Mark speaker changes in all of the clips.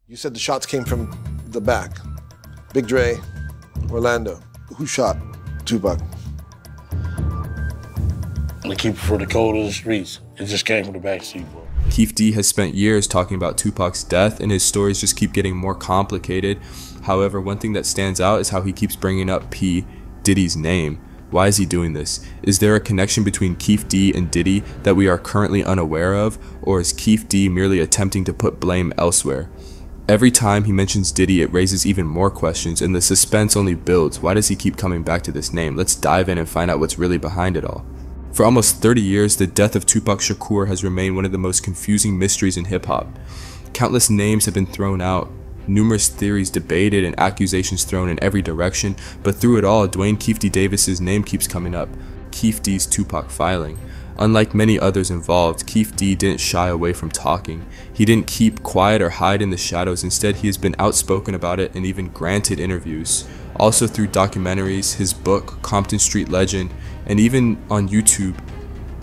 Speaker 1: You said the shots came from the back. Big Dre, Orlando. Who shot Tupac?
Speaker 2: The keeper for the code of the streets. It just came from the backseat, bro.
Speaker 3: Keefe D has spent years talking about Tupac's death, and his stories just keep getting more complicated. However, one thing that stands out is how he keeps bringing up P. Diddy's name. Why is he doing this? Is there a connection between Keefe D and Diddy that we are currently unaware of, or is Keefe D merely attempting to put blame elsewhere? Every time he mentions Diddy, it raises even more questions, and the suspense only builds. Why does he keep coming back to this name? Let's dive in and find out what's really behind it all. For almost 30 years, the death of Tupac Shakur has remained one of the most confusing mysteries in hip-hop. Countless names have been thrown out, numerous theories debated, and accusations thrown in every direction, but through it all, Dwayne Keefe D. Davis's name keeps coming up. Keefe D's Tupac filing. Unlike many others involved, Keefe D didn't shy away from talking. He didn't keep quiet or hide in the shadows. Instead, he has been outspoken about it and even granted interviews. Also through documentaries, his book, Compton Street Legend, and even on YouTube,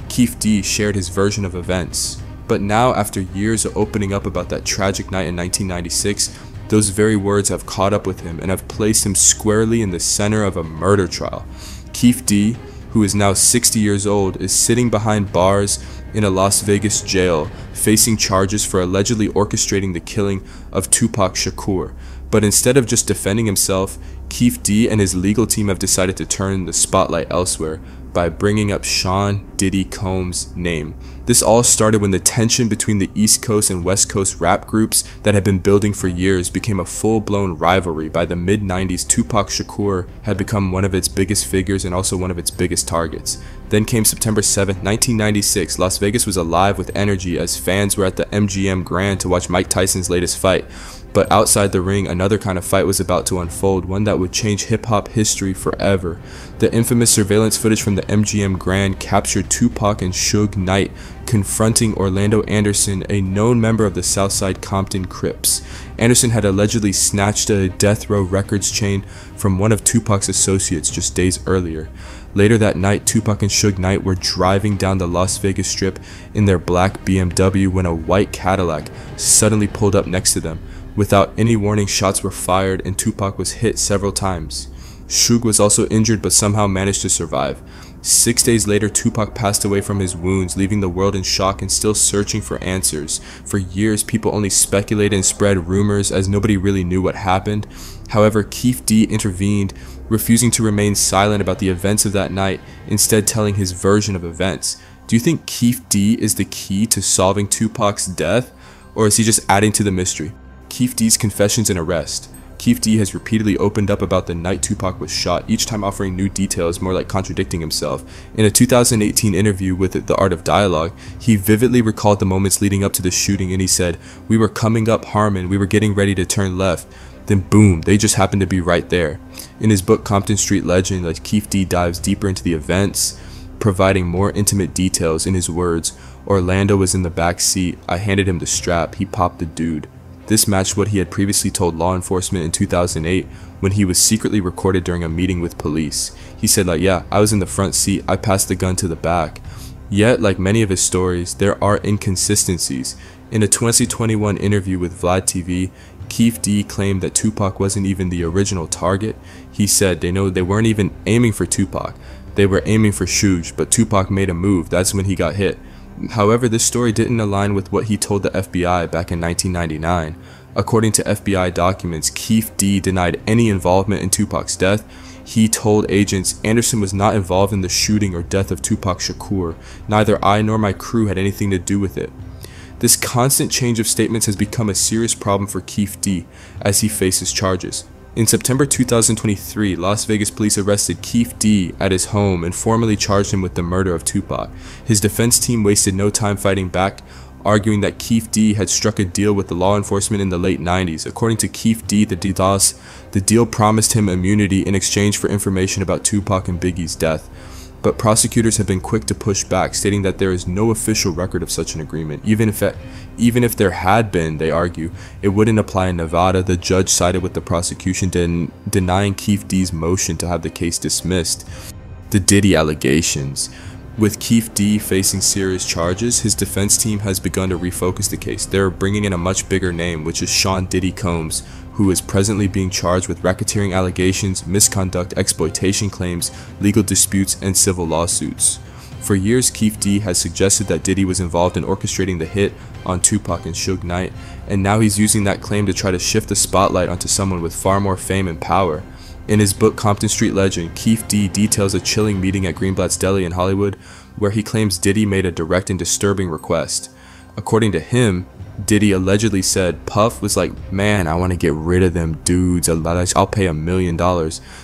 Speaker 3: Keefe D shared his version of events. But now, after years of opening up about that tragic night in 1996, those very words have caught up with him and have placed him squarely in the center of a murder trial. Keefe D, who is now 60 years old, is sitting behind bars in a Las Vegas jail, facing charges for allegedly orchestrating the killing of Tupac Shakur. But instead of just defending himself, Keefe D and his legal team have decided to turn the spotlight elsewhere by bringing up Sean Diddy Combs' name. This all started when the tension between the East Coast and West Coast rap groups that had been building for years became a full-blown rivalry. By the mid-90s, Tupac Shakur had become one of its biggest figures and also one of its biggest targets. Then came September 7th, 1996. Las Vegas was alive with energy as fans were at the MGM Grand to watch Mike Tyson's latest fight. But outside the ring, another kind of fight was about to unfold, one that would change hip-hop history forever. The infamous surveillance footage from the MGM Grand captured Tupac and Suge Knight confronting Orlando Anderson, a known member of the Southside Compton Crips. Anderson had allegedly snatched a Death Row Records chain from one of Tupac's associates just days earlier. Later that night, Tupac and Suge Knight were driving down the Las Vegas Strip in their black BMW when a white Cadillac suddenly pulled up next to them. Without any warning, shots were fired and Tupac was hit several times. Suge was also injured but somehow managed to survive. 6 days later, Tupac passed away from his wounds, leaving the world in shock and still searching for answers. For years, people only speculated and spread rumors as nobody really knew what happened. However, Keefe D intervened, refusing to remain silent about the events of that night, instead telling his version of events. Do you think Keefe D is the key to solving Tupac's death, or is he just adding to the mystery? Keefe D's confessions and arrest. Keefe D has repeatedly opened up about the night Tupac was shot, each time offering new details, more like contradicting himself. In a 2018 interview with The Art of Dialogue, he vividly recalled the moments leading up to the shooting, and he said, "We were coming up Harmon, we were getting ready to turn left, then boom, they just happened to be right there." In his book Compton Street Legend, Keefe D dives deeper into the events, providing more intimate details. In his words, "Orlando was in the back seat, I handed him the strap, he popped the dude." This matched what he had previously told law enforcement in 2008 when he was secretly recorded during a meeting with police. He said yeah, I was in the front seat, I passed the gun to the back. Yet, like many of his stories, there are inconsistencies. In a 2021 interview with Vlad TV, Keefe D claimed that Tupac wasn't even the original target. He said they weren't even aiming for Tupac. They were aiming for Suge, but Tupac made a move, that's when he got hit. However, this story didn't align with what he told the FBI back in 1999. According to FBI documents, Keefe D denied any involvement in Tupac's death. He told agents Anderson was not involved in the shooting or death of Tupac Shakur. Neither I nor my crew had anything to do with it. This constant change of statements has become a serious problem for Keefe D as he faces charges. In September 2023, Las Vegas police arrested Keefe D at his home and formally charged him with the murder of Tupac. His defense team wasted no time fighting back, arguing that Keefe D had struck a deal with the law enforcement in the late 90s. According to Keefe D, the deal promised him immunity in exchange for information about Tupac and Biggie's death. But prosecutors have been quick to push back, stating that there is no official record of such an agreement. Even if there had been, they argue, it wouldn't apply in Nevada. The judge sided with the prosecution, denying Keefe D's motion to have the case dismissed. The Diddy allegations. With Keefe D facing serious charges, his defense team has begun to refocus the case. They're bringing in a much bigger name, which is Sean Diddy Combs, who is presently being charged with racketeering allegations, misconduct, exploitation claims, legal disputes, and civil lawsuits. For years, Keefe D has suggested that Diddy was involved in orchestrating the hit on Tupac and Suge Knight, and now he's using that claim to try to shift the spotlight onto someone with far more fame and power. In his book Compton Street Legend, Keefe D details a chilling meeting at Greenblatt's Deli in Hollywood where he claims Diddy made a direct and disturbing request. According to him, Diddy allegedly said Puff was like, "Man, I want to get rid of them dudes, I'll pay $1 million.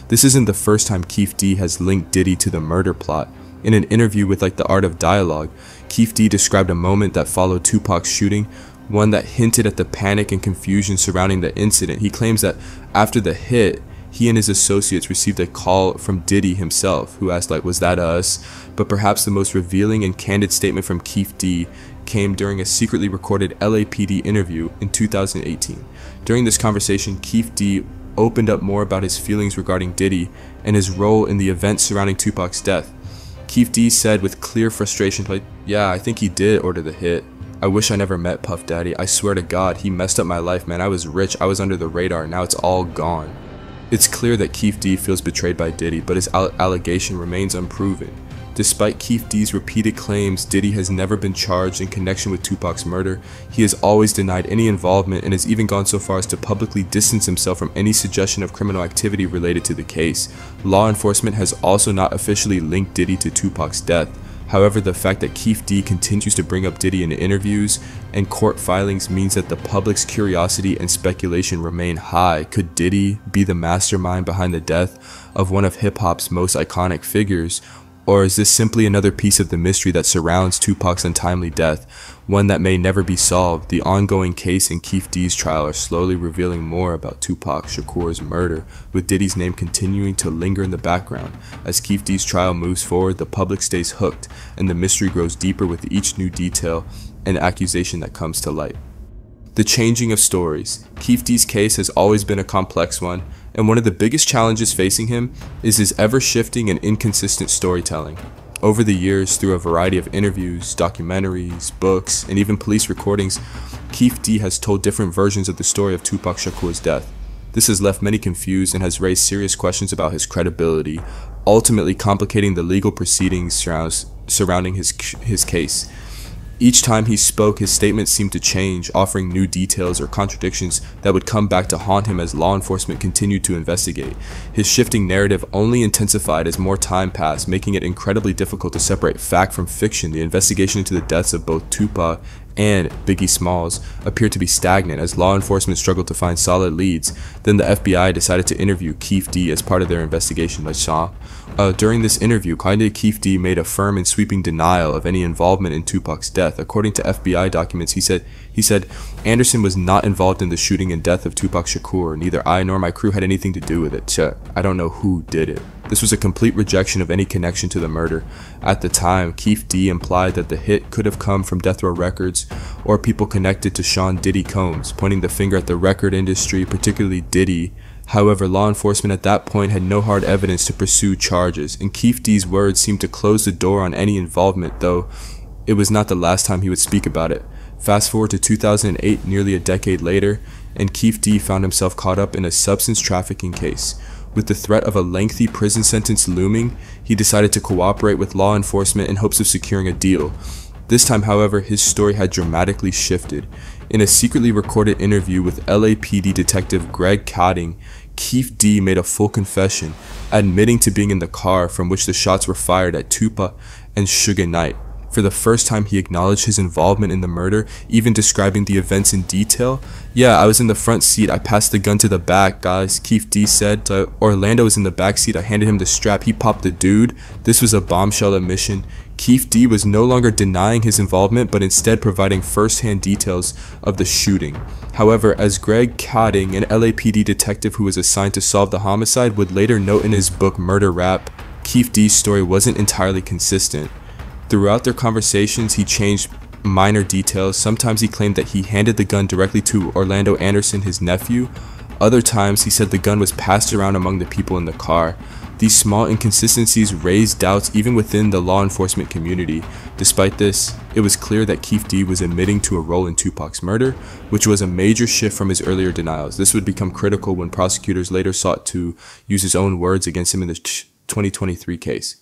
Speaker 3: This isn't the first time Keefe D has linked Diddy to the murder plot. In an interview with The Art of Dialogue, Keefe D described a moment that followed Tupac's shooting, one that hinted at the panic and confusion surrounding the incident. He claims that after the hit, he and his associates received a call from Diddy himself, who asked, was that us? But perhaps the most revealing and candid statement from Keefe D came during a secretly recorded LAPD interview in 2018. During this conversation, Keefe D opened up more about his feelings regarding Diddy and his role in the events surrounding Tupac's death. Keefe D said with clear frustration, "Yeah, I think he did order the hit. I wish I never met Puff Daddy. I swear to God, he messed up my life, man. I was rich, I was under the radar, now it's all gone." It's clear that Keefe D feels betrayed by Diddy, but his allegation remains unproven. Despite Keefe D's repeated claims Diddy has never been charged in connection with Tupac's murder, he has always denied any involvement and has even gone so far as to publicly distance himself from any suggestion of criminal activity related to the case. Law enforcement has also not officially linked Diddy to Tupac's death. However, the fact that Keefe D continues to bring up Diddy in interviews and court filings means that the public's curiosity and speculation remain high. Could Diddy be the mastermind behind the death of one of hip-hop's most iconic figures? Or is this simply another piece of the mystery that surrounds Tupac's untimely death, one that may never be solved? The ongoing case and Keefe D's trial are slowly revealing more about Tupac Shakur's murder, with Diddy's name continuing to linger in the background. As Keefe D's trial moves forward, the public stays hooked, and the mystery grows deeper with each new detail and accusation that comes to light. The changing of stories. Keefe D's case has always been a complex one, and one of the biggest challenges facing him is his ever-shifting and inconsistent storytelling. Over the years, through a variety of interviews, documentaries, books, and even police recordings, Keefe D has told different versions of the story of Tupac Shakur's death. This has left many confused and has raised serious questions about his credibility, ultimately complicating the legal proceedings surrounding his case. Each time he spoke, his statements seemed to change, offering new details or contradictions that would come back to haunt him as law enforcement continued to investigate. His shifting narrative only intensified as more time passed, making it incredibly difficult to separate fact from fiction. The investigation into the deaths of both Tupac and Biggie Smalls appeared to be stagnant as law enforcement struggled to find solid leads. Then the FBI decided to interview Keefe D as part of their investigation. During this interview, Keefe D made a firm and sweeping denial of any involvement in Tupac's death. According to FBI documents, he said, "Anderson was not involved in the shooting and death of Tupac Shakur. Neither I nor my crew had anything to do with it. I don't know who did it." This was a complete rejection of any connection to the murder. At the time, Keefe D implied that the hit could have come from Death Row Records or people connected to Sean Diddy Combs, pointing the finger at the record industry, particularly Diddy. However, law enforcement at that point had no hard evidence to pursue charges, and Keefe D's words seemed to close the door on any involvement, though it was not the last time he would speak about it. Fast forward to 2008, nearly a decade later, and Keefe D found himself caught up in a substance trafficking case. With the threat of a lengthy prison sentence looming, he decided to cooperate with law enforcement in hopes of securing a deal. This time, however, his story had dramatically shifted. In a secretly recorded interview with LAPD detective Greg Cotting, Keefe D made a full confession, admitting to being in the car from which the shots were fired at Tupac and Suge Knight. For the first time, he acknowledged his involvement in the murder, even describing the events in detail. "Yeah, I was in the front seat. I passed the gun to the back, guys," Keefe D said. "Orlando was in the back seat. I handed him the strap. He popped the dude." This was a bombshell admission. Keefe D was no longer denying his involvement, but instead providing first-hand details of the shooting. However, as Greg Cotting, an LAPD detective who was assigned to solve the homicide, would later note in his book Murder Rap, Keefe D's story wasn't entirely consistent. Throughout their conversations, he changed minor details. Sometimes he claimed that he handed the gun directly to Orlando Anderson, his nephew. Other times, he said the gun was passed around among the people in the car. These small inconsistencies raised doubts even within the law enforcement community. Despite this, it was clear that Keefe D was admitting to a role in Tupac's murder, which was a major shift from his earlier denials. This would become critical when prosecutors later sought to use his own words against him in the 2023 case.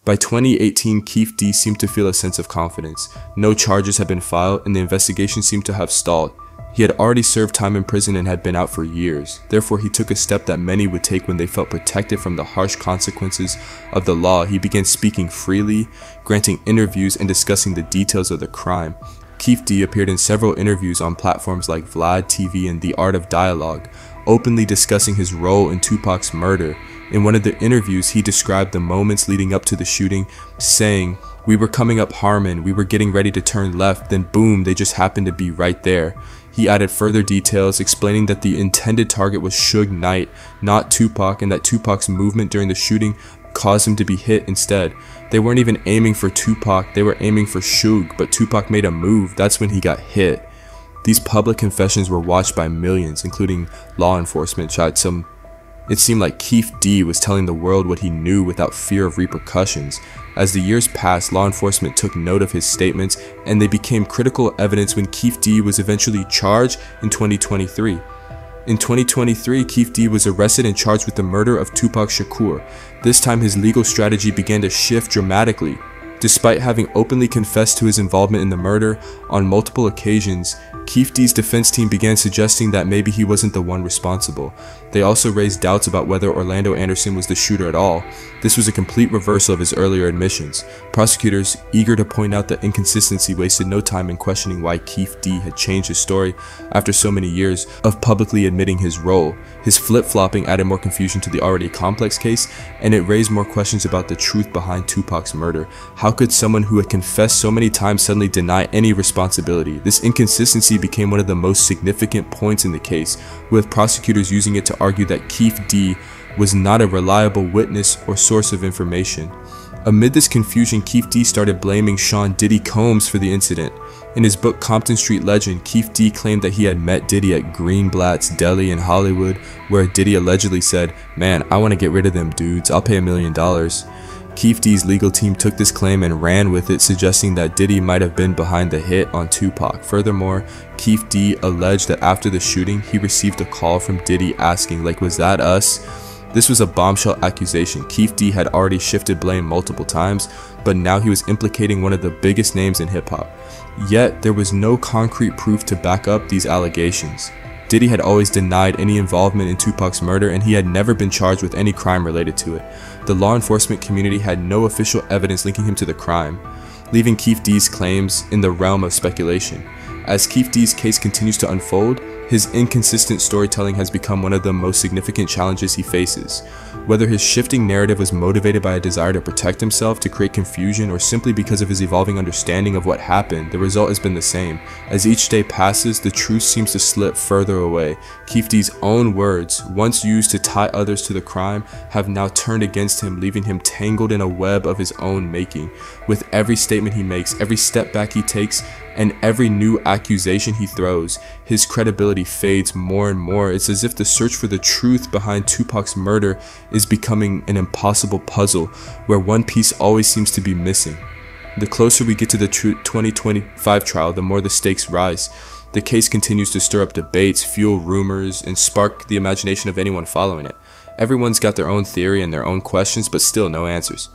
Speaker 3: By 2018, Keefe D seemed to feel a sense of confidence. No charges had been filed, and the investigation seemed to have stalled. He had already served time in prison and had been out for years. Therefore, he took a step that many would take when they felt protected from the harsh consequences of the law. He began speaking freely, granting interviews, and discussing the details of the crime. Keefe D appeared in several interviews on platforms like Vlad TV and The Art of Dialogue, openly discussing his role in Tupac's murder. In one of the interviews, he described the moments leading up to the shooting, saying, "We were coming up Harmon, we were getting ready to turn left, then boom, they just happened to be right there." He added further details, explaining that the intended target was Suge Knight, not Tupac, and that Tupac's movement during the shooting caused him to be hit instead. They weren't even aiming for Tupac, they were aiming for Suge, but Tupac made a move, that's when he got hit. These public confessions were watched by millions, including law enforcement. It seemed like Keefe D was telling the world what he knew without fear of repercussions. As the years passed, law enforcement took note of his statements, and they became critical evidence when Keefe D was eventually charged in 2023. In 2023, Keefe D was arrested and charged with the murder of Tupac Shakur. This time his legal strategy began to shift dramatically. Despite having openly confessed to his involvement in the murder on multiple occasions, Keefe D's defense team began suggesting that maybe he wasn't the one responsible. They also raised doubts about whether Orlando Anderson was the shooter at all. This was a complete reversal of his earlier admissions. Prosecutors, eager to point out the inconsistency, wasted no time in questioning why Keefe D had changed his story after so many years of publicly admitting his role. His flip-flopping added more confusion to the already complex case, and it raised more questions about the truth behind Tupac's murder. How could someone who had confessed so many times suddenly deny any responsibility? This inconsistency became one of the most significant points in the case, with prosecutors using it to argue that Keefe D was not a reliable witness or source of information. Amid this confusion, Keefe D started blaming Sean Diddy Combs for the incident. In his book Compton Street Legend, Keefe D claimed that he had met Diddy at Greenblatt's Deli in Hollywood, where Diddy allegedly said, "Man, I want to get rid of them dudes, I'll pay $1 million." Keefe D's legal team took this claim and ran with it, suggesting that Diddy might have been behind the hit on Tupac. Furthermore, Keefe D alleged that after the shooting, he received a call from Diddy asking, like, "Was that us?" This was a bombshell accusation. Keefe D had already shifted blame multiple times, but now he was implicating one of the biggest names in hip-hop. Yet, there was no concrete proof to back up these allegations. Diddy had always denied any involvement in Tupac's murder, and he had never been charged with any crime related to it. The law enforcement community had no official evidence linking him to the crime, leaving Keefe D's claims in the realm of speculation. As Keefe D's case continues to unfold, his inconsistent storytelling has become one of the most significant challenges he faces. Whether his shifting narrative was motivated by a desire to protect himself, to create confusion, or simply because of his evolving understanding of what happened, the result has been the same. As each day passes, the truth seems to slip further away. Keefe D's own words, once used to tie others to the crime, have now turned against him, leaving him tangled in a web of his own making. With every statement he makes, every step back he takes, and every new accusation he throws, his credibility fades more and more. It's as if the search for the truth behind Tupac's murder is becoming an impossible puzzle, where one piece always seems to be missing. The closer we get to the 2025 trial, the more the stakes rise. The case continues to stir up debates, fuel rumors, and spark the imagination of anyone following it. Everyone's got their own theory and their own questions, but still no answers.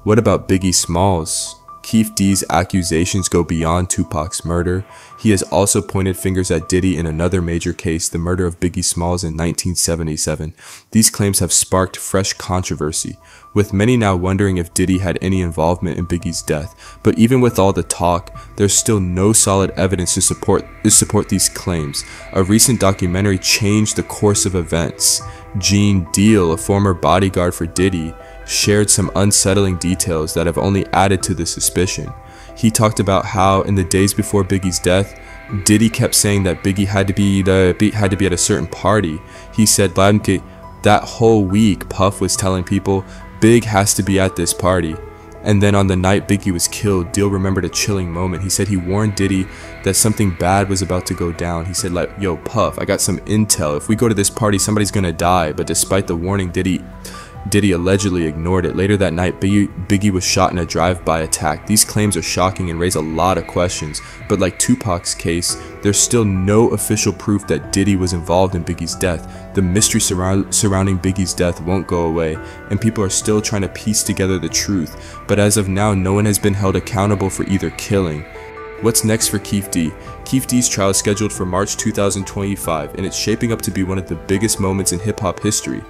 Speaker 3: What about Biggie Smalls? Keefe D's accusations go beyond Tupac's murder. He has also pointed fingers at Diddy in another major case, the murder of Biggie Smalls in 1977. These claims have sparked fresh controversy, with many now wondering if Diddy had any involvement in Biggie's death. But even with all the talk, there's still no solid evidence to support these claims. A recent documentary changed the course of events. Gene Deal, a former bodyguard for Diddy, shared some unsettling details that have only added to the suspicion. He talked about how in the days before Biggie's death, Diddy kept saying that Biggie had to be at a certain party. He said that whole week Puff was telling people Big has to be at this party. And then on the night Biggie was killed, Deal remembered a chilling moment. He said he warned Diddy that something bad was about to go down. He said, like, "Yo, Puff, I got some intel. If we go to this party, somebody's gonna die." But despite the warning, Diddy Diddy allegedly ignored it. Later that night, Biggie was shot in a drive-by attack. These claims are shocking and raise a lot of questions, but like Tupac's case, there's still no official proof that Diddy was involved in Biggie's death. The mystery surrounding Biggie's death won't go away, and people are still trying to piece together the truth, but as of now, no one has been held accountable for either killing. What's next for Keefe D? Keefe D's trial is scheduled for March 2025, and it's shaping up to be one of the biggest moments in hip-hop history.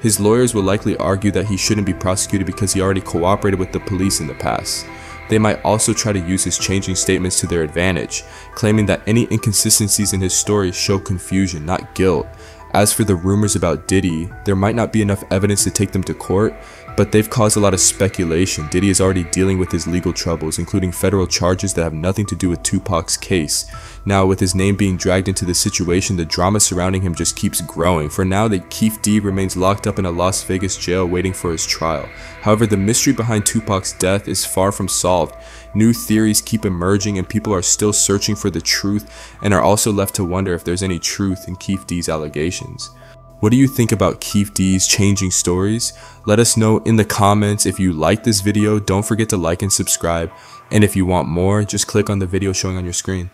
Speaker 3: His lawyers will likely argue that he shouldn't be prosecuted because he already cooperated with the police in the past. They might also try to use his changing statements to their advantage, claiming that any inconsistencies in his story show confusion, not guilt. As for the rumors about Diddy, there might not be enough evidence to take them to court, but they've caused a lot of speculation. Diddy is already dealing with his legal troubles, including federal charges that have nothing to do with Tupac's case. Now, with his name being dragged into the situation, the drama surrounding him just keeps growing. For now, Keefe D remains locked up in a Las Vegas jail waiting for his trial. However, the mystery behind Tupac's death is far from solved. New theories keep emerging and people are still searching for the truth and are also left to wonder if there's any truth in Keefe D's allegations. What do you think about Keefe D's changing stories? Let us know in the comments. If you like this video, don't forget to like and subscribe. And if you want more, just click on the video showing on your screen.